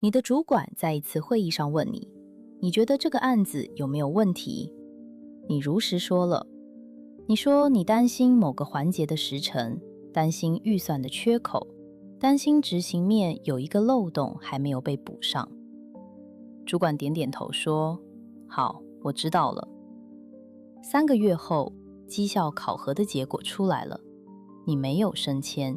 你的主管在一次会议上问你，你觉得这个案子有没有问题？你如实说了，你说你担心某个环节的时程，担心预算的缺口，担心执行面有一个漏洞还没有被补上。主管点点头说，好，我知道了。3个月后，绩效考核的结果出来了，你没有升迁。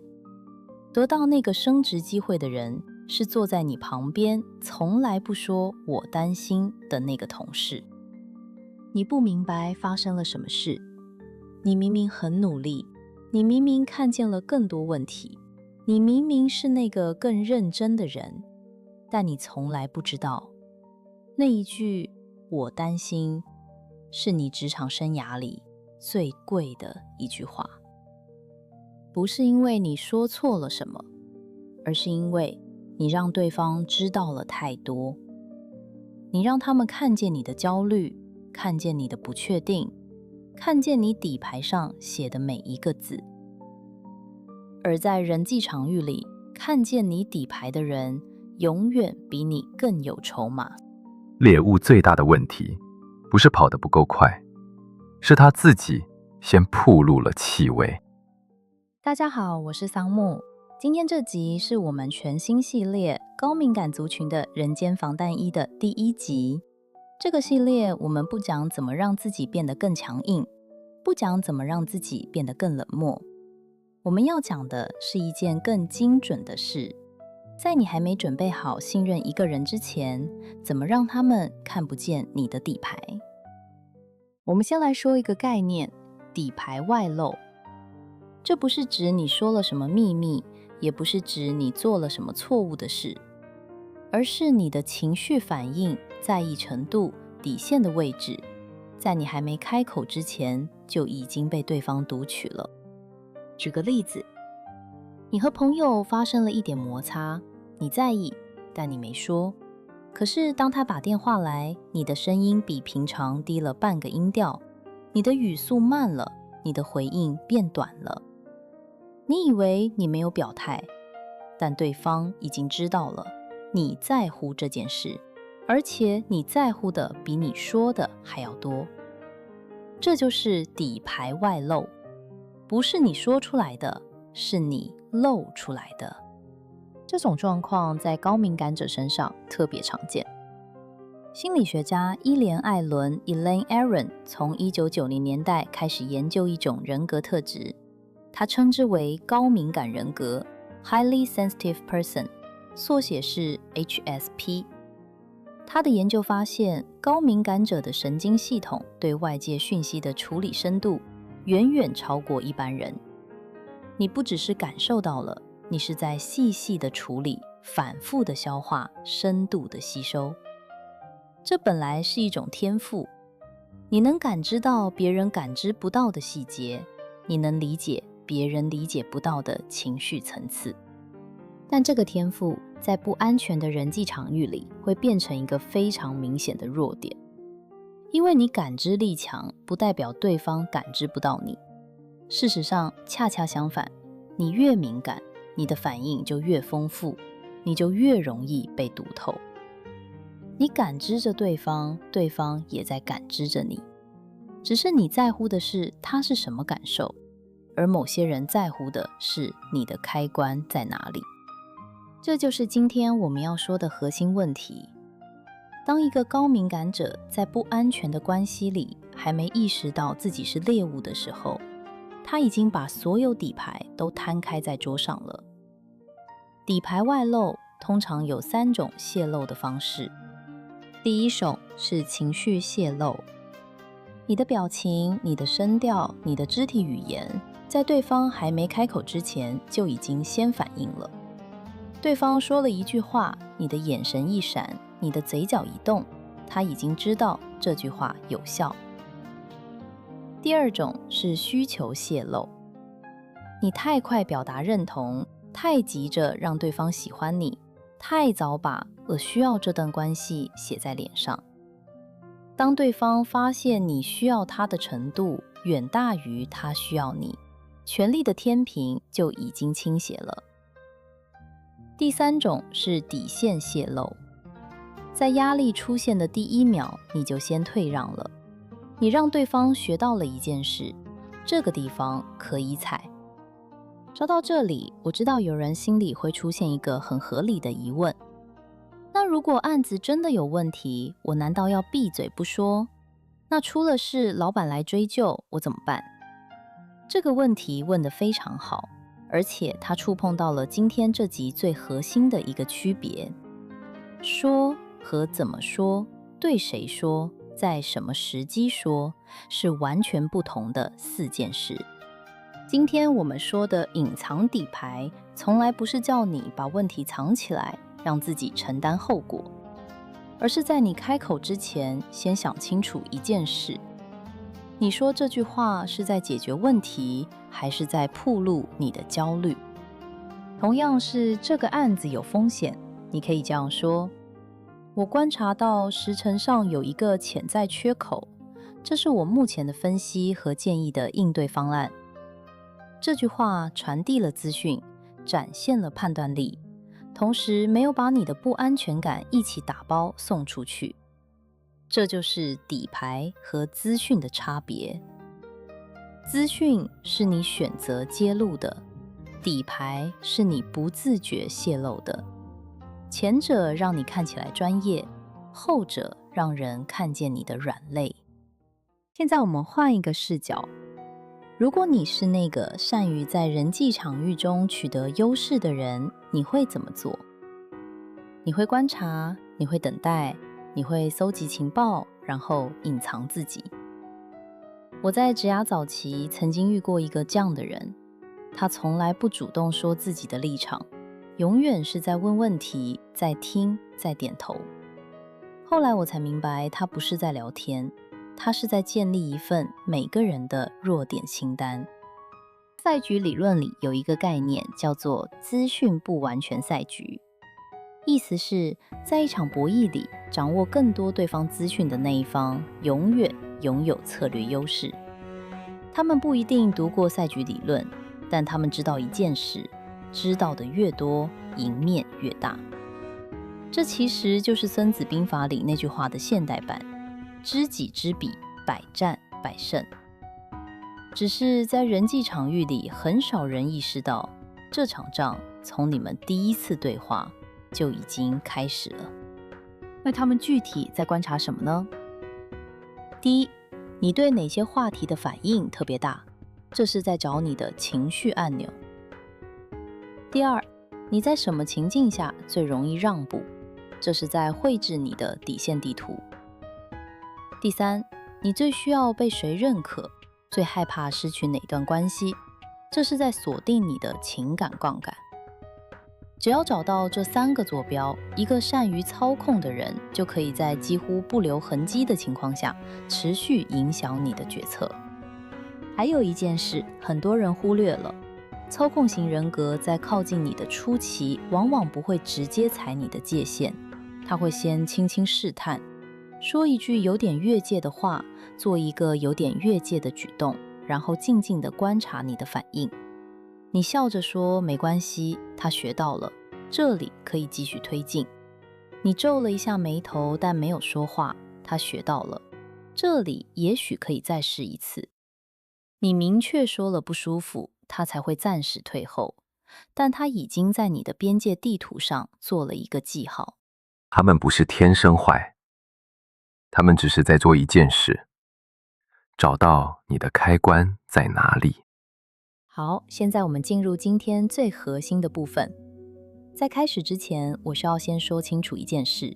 得到那个升职机会的人是坐在你旁边从来不说我担心的那个同事。你不明白发生了什么事，你明明很努力，你明明看见了更多问题，你明明是那个更认真的人，但你从来不知道，那一句我担心是你职场生涯里最贵的一句话。不是因为你说错了什么，而是因为你让对方知道了太多。你让他们看见你的焦虑，看见你的不确定，看见你底牌上写的每一个字。而在人际场域里，看见你底牌的人永远比你更有筹码。猎物最大的问题不是跑得不够快，是他自己先暴露了气味。大家好，我是桑木。今天这集是我们全新系列高敏感族群的人间防弹衣的第1集。这个系列我们不讲怎么让自己变得更强硬，不讲怎么让自己变得更冷漠，我们要讲的是一件更精准的事，在你还没准备好信任一个人之前，怎么让他们看不见你的底牌。我们先来说一个概念，底牌外露。这不是指你说了什么秘密，也不是指你做了什么错误的事，而是你的情绪反应、在意程度、底线的位置，在你还没开口之前就已经被对方读取了。举个例子，你和朋友发生了一点摩擦，你在意，但你没说。可是当他打电话来，你的声音比平常低了半个音调，你的语速慢了，你的回应变短了。你以为你没有表态，但对方已经知道了你在乎这件事，而且你在乎的比你说的还要多。这就是底牌外露，不是你说出来的，是你露出来的。这种状况在高敏感者身上特别常见。心理学家伊莲·艾伦 Elaine Aron 从1990年代开始研究一种人格特质，他称之为高敏感人格 Highly Sensitive Person， 缩写是 HSP。 他的研究发现，高敏感者的神经系统对外界讯息的处理深度远远超过一般人。你不只是感受到了，你是在细细的处理，反复的消化，深度的吸收。这本来是一种天赋，你能感知到别人感知不到的细节，你能理解别人理解不到的情绪层次。但这个天赋在不安全的人际场域里会变成一个非常明显的弱点，因为你感知力强，不代表对方感知不到你。事实上，恰恰相反，你越敏感，你的反应就越丰富，你就越容易被读透。你感知着对方，对方也在感知着你，只是你在乎的是他是什么感受，而某些人在乎的是你的开关在哪里。这就是今天我们要说的核心问题。当一个高敏感者在不安全的关系里还没意识到自己是猎物的时候，他已经把所有底牌都摊开在桌上了。底牌外露通常有3种泄露的方式。第一种是情绪泄露，你的表情、你的声调、你的肢体语言，在对方还没开口之前就已经先反应了。对方说了一句话，你的眼神一闪，你的嘴角一动，他已经知道这句话有效。第二种是需求泄露，你太快表达认同，太急着让对方喜欢你，太早把我需要这段关系写在脸上。当对方发现你需要他的程度远大于他需要你，权力的天平就已经倾斜了。第三种是底线泄露，在压力出现的第一秒，你就先退让了，你让对方学到了一件事，这个地方可以踩。说到这里，我知道有人心里会出现一个很合理的疑问，那如果案子真的有问题，我难道要闭嘴不说？那出了事，老板来追究，我怎么办？这个问题问得非常好，而且它触碰到了今天这集最核心的一个区别：说和怎么说，对谁说，在什么时机说，是完全不同的4件事。今天我们说的隐藏底牌，从来不是叫你把问题藏起来，让自己承担后果，而是在你开口之前，先想清楚一件事。你说这句话是在解决问题，还是在暴露你的焦虑？同样是这个案子有风险，你可以这样说：我观察到时程上有一个潜在缺口，这是我目前的分析和建议的应对方案。这句话传递了资讯，展现了判断力，同时没有把你的不安全感一起打包送出去。这就是底牌和资讯的差别。资讯是你选择揭露的，底牌是你不自觉泄露的。前者让你看起来专业，后者让人看见你的软肋。现在我们换一个视角，如果你是那个善于在人际场域中取得优势的人，你会怎么做？你会观察，你会等待，你会搜集情报，然后隐藏自己。我在职涯早期曾经遇过一个这样的人，他从来不主动说自己的立场，永远是在问问题，在听，在点头。后来我才明白，他不是在聊天，他是在建立一份每个人的弱点清单。赛局理论里有一个概念叫做资讯不完全赛局，意思是在一场博弈里，掌握更多对方资讯的那一方永远拥有策略优势。他们不一定读过赛局理论，但他们知道一件事，知道的越多，赢面越大。这其实就是孙子兵法里那句话的现代版：知己知彼，百战百胜。只是在人际场域里，很少人意识到，这场仗从你们第一次对话就已经开始了。那他们具体在观察什么呢？第一，你对哪些话题的反应特别大，这是在找你的情绪按钮。第二，你在什么情境下最容易让步，这是在绘制你的底线地图。第三，你最需要被谁认可，最害怕失去哪段关系，这是在锁定你的情感杠杆。只要找到这3个坐标，一个善于操控的人就可以在几乎不留痕迹的情况下，持续影响你的决策。还有一件事，很多人忽略了，操控型人格在靠近你的初期，往往不会直接踩你的界限，他会先轻轻试探，说一句有点越界的话，做一个有点越界的举动，然后静静地观察你的反应。你笑着说没关系，他学到了，这里可以继续推进。你皱了一下眉头，但没有说话，他学到了，这里也许可以再试一次。你明确说了不舒服，他才会暂时退后，但他已经在你的边界地图上做了一个记号。他们不是天生坏，他们只是在做一件事，找到你的开关在哪里。好，现在我们进入今天最核心的部分。在开始之前，我需要先说清楚一件事。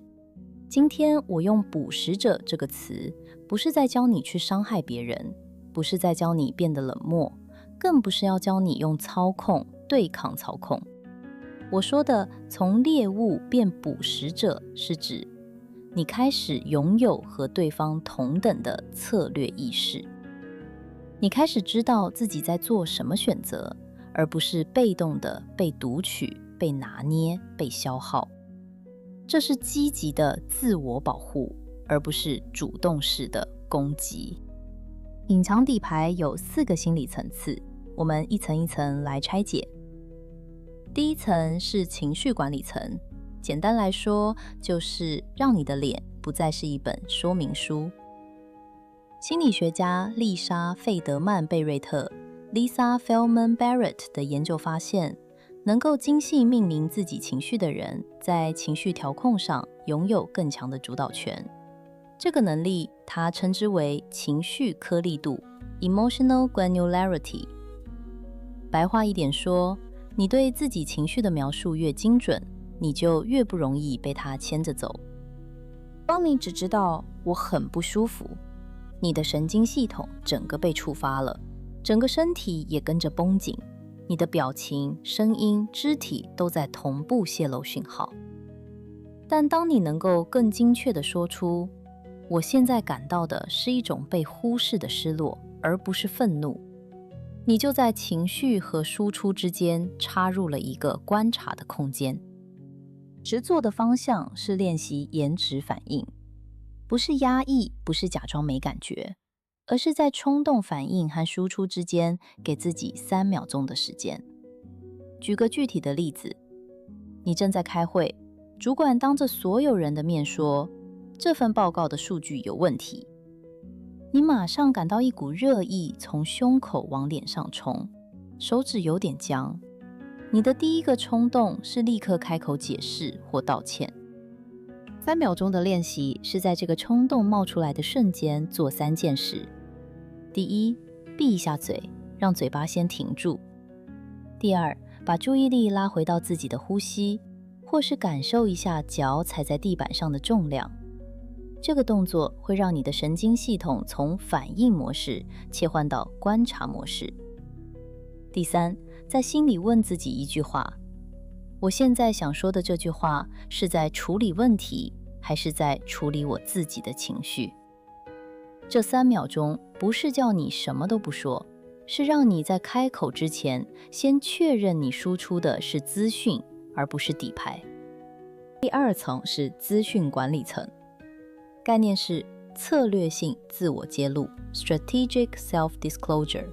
今天我用捕食者这个词，不是在教你去伤害别人，不是在教你变得冷漠，更不是要教你用操控对抗操控。我说的从猎物变捕食者，是指你开始拥有和对方同等的策略意识。你开始知道自己在做什么选择，而不是被动的被读取、被拿捏、被消耗。这是积极的自我保护，而不是主动式的攻击。隐藏底牌有4个心理层次，我们一层一层来拆解。第一层是情绪管理层，简单来说，就是让你的脸不再是一本说明书。心理学家丽莎·费德曼·贝瑞特 （Lisa Feldman Barrett） 的研究发现，能够精细命名自己情绪的人，在情绪调控上拥有更强的主导权。这个能力，他称之为情绪颗粒度 （Emotional Granularity）。白话一点说，你对自己情绪的描述越精准，你就越不容易被它牵着走。当你只知道我很不舒服，你的神经系统整个被触发了，整个身体也跟着绷紧，你的表情、声音、肢体都在同步泄露讯号。但当你能够更精确地说出，我现在感到的是一种被忽视的失落，而不是愤怒，你就在情绪和输出之间插入了一个观察的空间。实作的方向是练习延迟反应，不是压抑，不是假装没感觉，而是在冲动反应和输出之间给自己3秒钟的时间。举个具体的例子，你正在开会，主管当着所有人的面说，这份报告的数据有问题。你马上感到一股热意从胸口往脸上冲，手指有点僵。你的第一个冲动是立刻开口解释或道歉。3秒钟的练习是在这个冲动冒出来的瞬间做3件事。第一，闭一下嘴，让嘴巴先停住。第二，把注意力拉回到自己的呼吸，或是感受一下脚踩在地板上的重量。这个动作会让你的神经系统从反应模式切换到观察模式。第三，在心里问自己一句话：我现在想说的这句话是在处理问题，还是在处理我自己的情绪？这3秒钟不是叫你什么都不说，是让你在开口之前先确认你输出的是资讯，而不是底牌。第2层是资讯管理层，概念是策略性自我揭露 （Strategic Self-Disclosure）。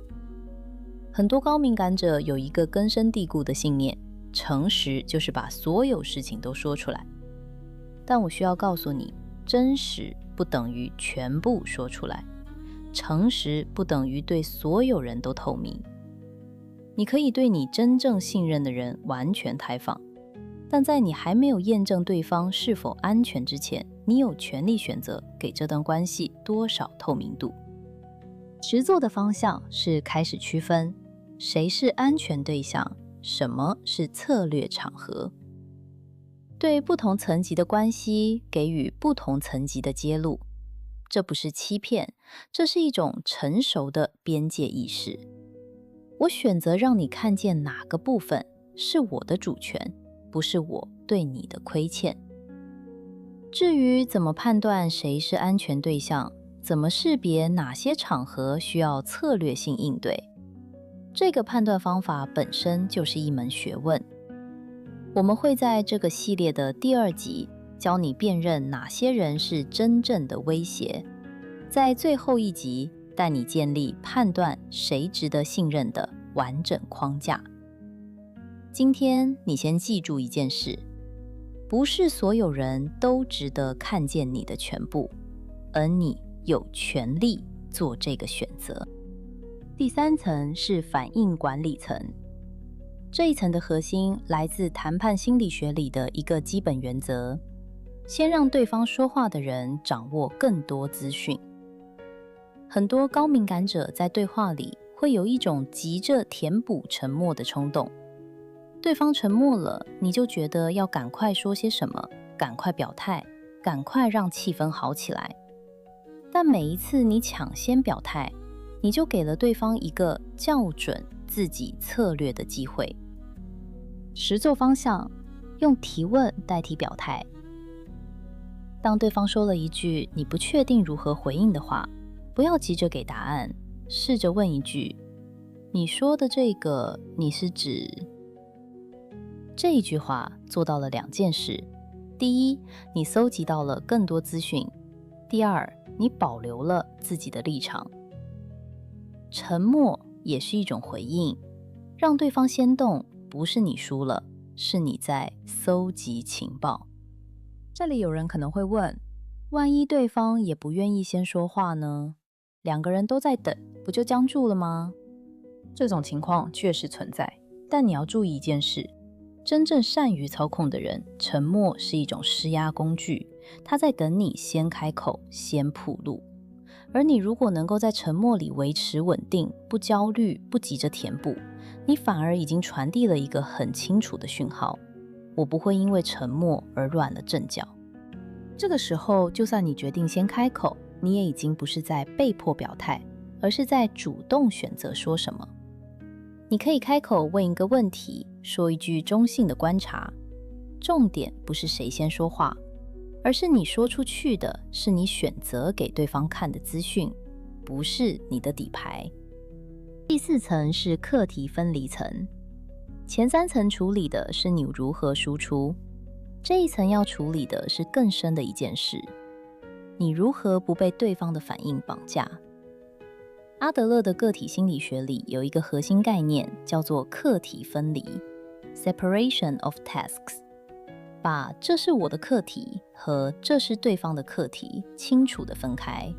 很多高敏感者有一个根深蒂固的信念，诚实就是把所有事情都说出来。但我需要告诉你，真实不等于全部说出来，诚实不等于对所有人都透明。你可以对你真正信任的人完全开放，但在你还没有验证对方是否安全之前，你有权利选择给这段关系多少透明度。实作的方向是开始区分谁是安全对象，什么是策略场合。对不同层级的关系给予不同层级的揭露，这不是欺骗，这是一种成熟的边界意识。我选择让你看见哪个部分是我的主权，不是我对你的亏欠。至于怎么判断谁是安全对象，怎么识别哪些场合需要策略性应对，这个判断方法本身就是一门学问。我们会在这个系列的第2集教你辨认哪些人是真正的威胁，在最后一集带你建立判断谁值得信任的完整框架。今天你先记住一件事，不是所有人都值得看见你的全部，而你有权利做这个选择。第3层是反应管理层，这一层的核心来自谈判心理学里的一个基本原则：先让对方说话的人掌握更多资讯。很多高敏感者在对话里会有一种急着填补沉默的冲动，对方沉默了，你就觉得要赶快说些什么，赶快表态，赶快让气氛好起来。但每一次你抢先表态，你就给了对方一个校准自己策略的机会。实作方向，用提问代替表态。当对方说了一句你不确定如何回应的话，不要急着给答案，试着问一句：你说的这个，你是指……这一句话做到了2件事：第一，你搜集到了更多资讯；第二，你保留了自己的立场。沉默也是一种回应，让对方先动，不是你输了，是你在搜集情报。这里有人可能会问，万一对方也不愿意先说话呢？两个人都在等，不就僵住了吗？这种情况确实存在，但你要注意一件事，真正善于操控的人，沉默是一种施压工具，他在等你先开口，先铺路。而你如果能够在沉默里维持稳定，不焦虑，不急着填补，你反而已经传递了一个很清楚的讯号，我不会因为沉默而乱了阵脚。这个时候，就算你决定先开口，你也已经不是在被迫表态，而是在主动选择说什么。你可以开口问一个问题，说一句中性的观察，重点不是谁先说话，而是你说出去的是你选择给对方看的资讯，不是你的底牌。第4层是课题分离层，前3层处理的是你如何输出，这一层要处理的是更深的一件事，你如何不被对方的反应绑架。阿德勒的个体心理学里有一个核心概念，叫做课题分离 （separation of tasks）， 把这是我的课题和这是对方的课题清楚地分开。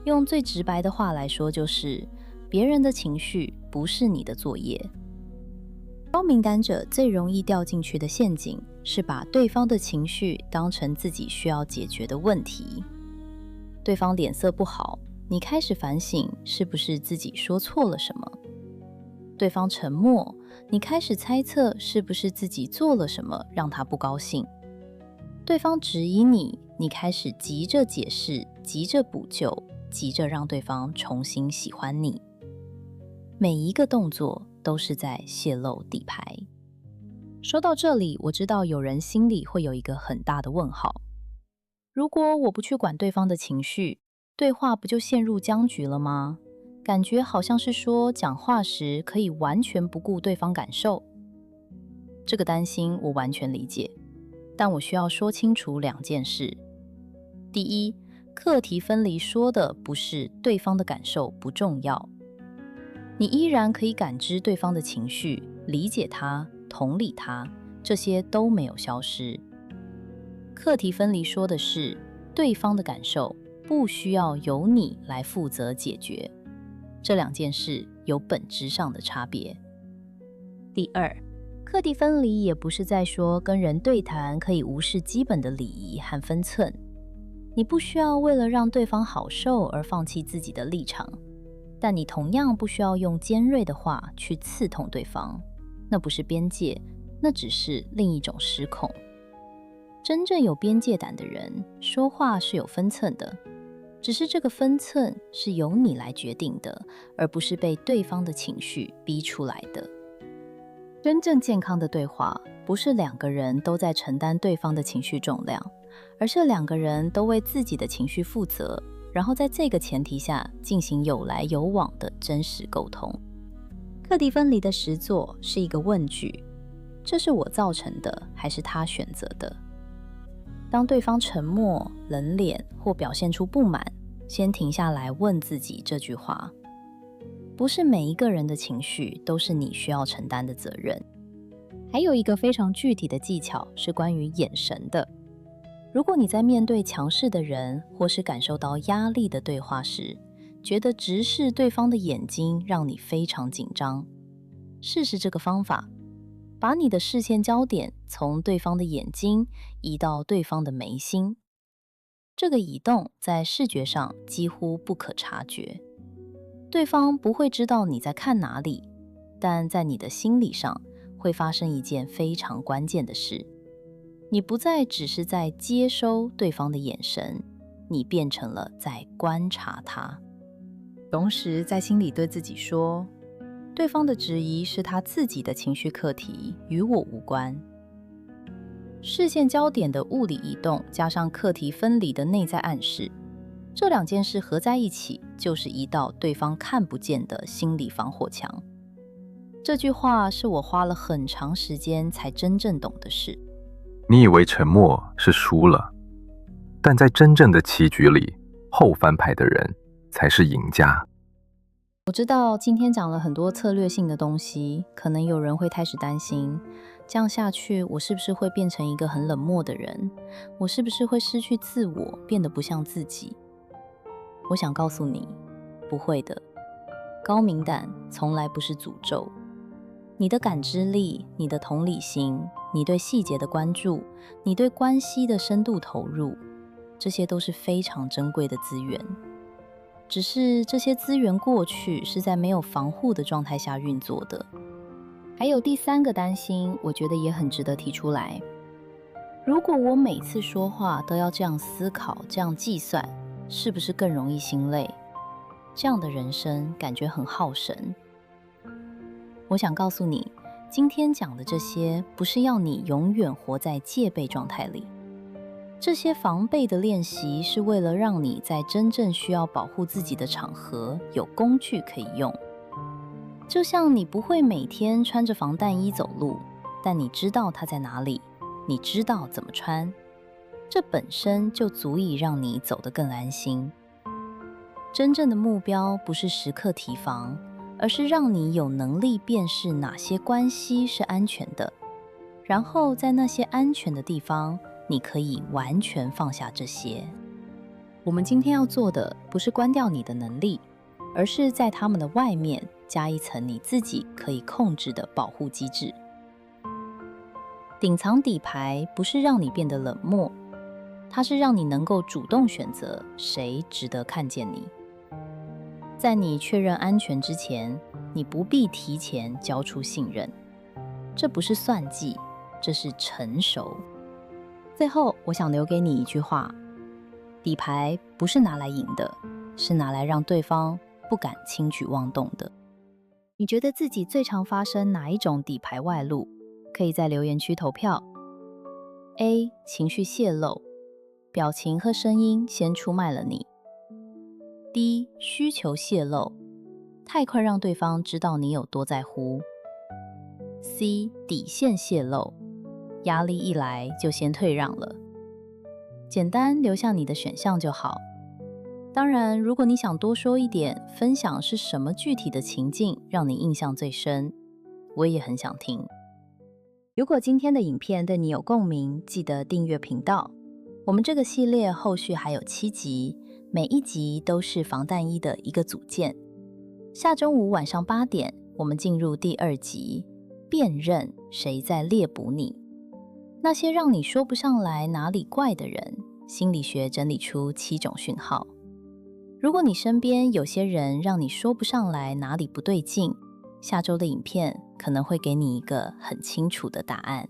用最直白的话来说，就是别人的情绪不是你的作业。高敏感者最容易掉进去的陷阱是把对方的情绪当成自己需要解决的问题。对方脸色不好，你开始反省是不是自己说错了什么。对方沉默，你开始猜测是不是自己做了什么让他不高兴。对方质疑你，你开始急着解释，急着补救，急着让对方重新喜欢你。每一个动作都是在泄露底牌。说到这里，我知道有人心里会有一个很大的问号。如果我不去管对方的情绪，对话不就陷入僵局了吗？感觉好像是说讲话时可以完全不顾对方感受。这个担心我完全理解，但我需要说清楚2件事。第一，课题分离说的不是对方的感受不重要，你依然可以感知对方的情绪，理解他，同理他，这些都没有消失。课题分离说的是对方的感受不需要由你来负责解决，这2件事有本质上的差别。第二，课题分离也不是在说跟人对谈可以无视基本的礼仪和分寸，你不需要为了让对方好受而放弃自己的立场，但你同样不需要用尖锐的话去刺痛对方，那不是边界，那只是另一种失控。真正有边界感的人，说话是有分寸的，只是这个分寸是由你来决定的，而不是被对方的情绪逼出来的。真正健康的对话，不是2个人都在承担对方的情绪重量，而是2个人都为自己的情绪负责，然后在这个前提下进行有来有往的真实沟通。课题分离的实作是一个问句，这是我造成的，还是他选择的？当对方沉默、冷脸或表现出不满，先停下来问自己这句话：不是每一个人的情绪都是你需要承担的责任。还有一个非常具体的技巧是关于眼神的。如果你在面对强势的人或是感受到压力的对话时，觉得直视对方的眼睛让你非常紧张，试试这个方法，把你的视线焦点从对方的眼睛移到对方的眉心。这个移动在视觉上几乎不可察觉，对方不会知道你在看哪里，但在你的心理上会发生一件非常关键的事，你不再只是在接收对方的眼神，你变成了在观察他。同时在心里对自己说，对方的质疑是他自己的情绪课题，与我无关。视线焦点的物理移动加上课题分离的内在暗示，这2件事合在一起，就是一道对方看不见的心理防火墙。这句话是我花了很长时间才真正懂的事。你以为沉默是输了，但在真正的棋局里，后翻牌的人才是赢家。我知道今天讲了很多策略性的东西，可能有人会开始担心，这样下去，我是不是会变成一个很冷漠的人？我是不是会失去自我，变得不像自己？我想告诉你，不会的。高敏感从来不是诅咒。你的感知力、你的同理心、你对细节的关注、你对关系的深度投入，这些都是非常珍贵的资源。只是这些资源过去是在没有防护的状态下运作的。还有第三个担心，我觉得也很值得提出来。如果我每次说话都要这样思考、这样计算，是不是更容易心累？这样的人生感觉很耗神。我想告诉你，今天讲的这些，不是要你永远活在戒备状态里。这些防备的练习是为了让你在真正需要保护自己的场合有工具可以用。就像你不会每天穿着防弹衣走路，但你知道它在哪里，你知道怎么穿，这本身就足以让你走得更安心。真正的目标不是时刻提防，而是让你有能力辨识哪些关系是安全的，然后在那些安全的地方，你可以完全放下这些。我们今天要做的不是关掉你的能力，而是在他们的外面加一层你自己可以控制的保护机制。顶藏底牌不是让你变得冷漠，它是让你能够主动选择谁值得看见你。在你确认安全之前，你不必提前交出信任。这不是算计，这是成熟。最后，我想留给你一句话：底牌不是拿来赢的，是拿来让对方不敢轻举妄动的。你觉得自己最常发生哪一种底牌外露？可以在留言区投票。A. 情绪泄露，表情和声音先出卖了你。D. 需求泄露，太快让对方知道你有多在乎。C. 底线泄露，压力一来就先退让了。简单留下你的选项就好。当然，如果你想多说一点，分享是什么具体的情境让你印象最深，我也很想听。如果今天的影片对你有共鸣，记得订阅频道。我们这个系列后续还有7集，每一集都是防弹衣的一个组件。下周五晚上8点，我们进入第2集，辨认谁在猎捕你。那些让你说不上来哪里怪的人，心理学整理出7种讯号。如果你身边有些人让你说不上来哪里不对劲，下周的影片可能会给你一个很清楚的答案。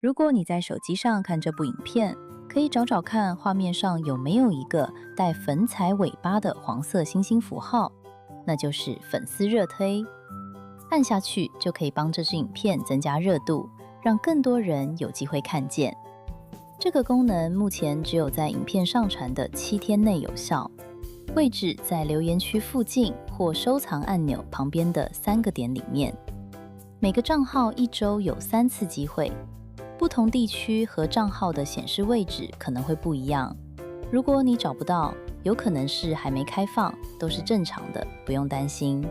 如果你在手机上看这部影片，可以找找看画面上有没有一个带粉彩尾巴的黄色星星符号，那就是粉丝热推。按下去就可以帮这支影片增加热度，让更多人有机会看见。这个功能目前只有在影片上传的7天内有效，位置在留言区附近或收藏按钮旁边的3个点里面。每个账号1周有3次机会，不同地区和账号的显示位置可能会不一样。如果你找不到，有可能是还没开放，都是正常的，不用担心。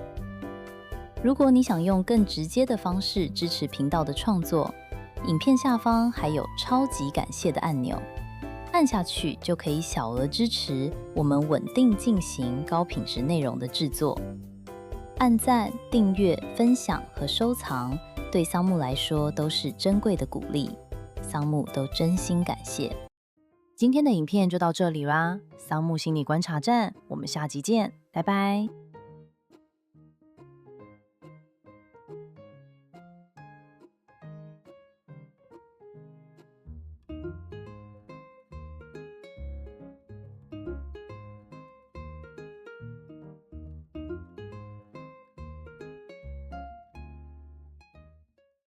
如果你想用更直接的方式支持频道的创作，影片下方还有超级感谢的按钮，按下去就可以小额支持我们稳定进行高品质内容的制作。按赞、订阅、分享和收藏，对桑木来说都是珍贵的鼓励，桑木都真心感谢。今天的影片就到这里啦，桑木心理观察站，我们下集见，拜拜。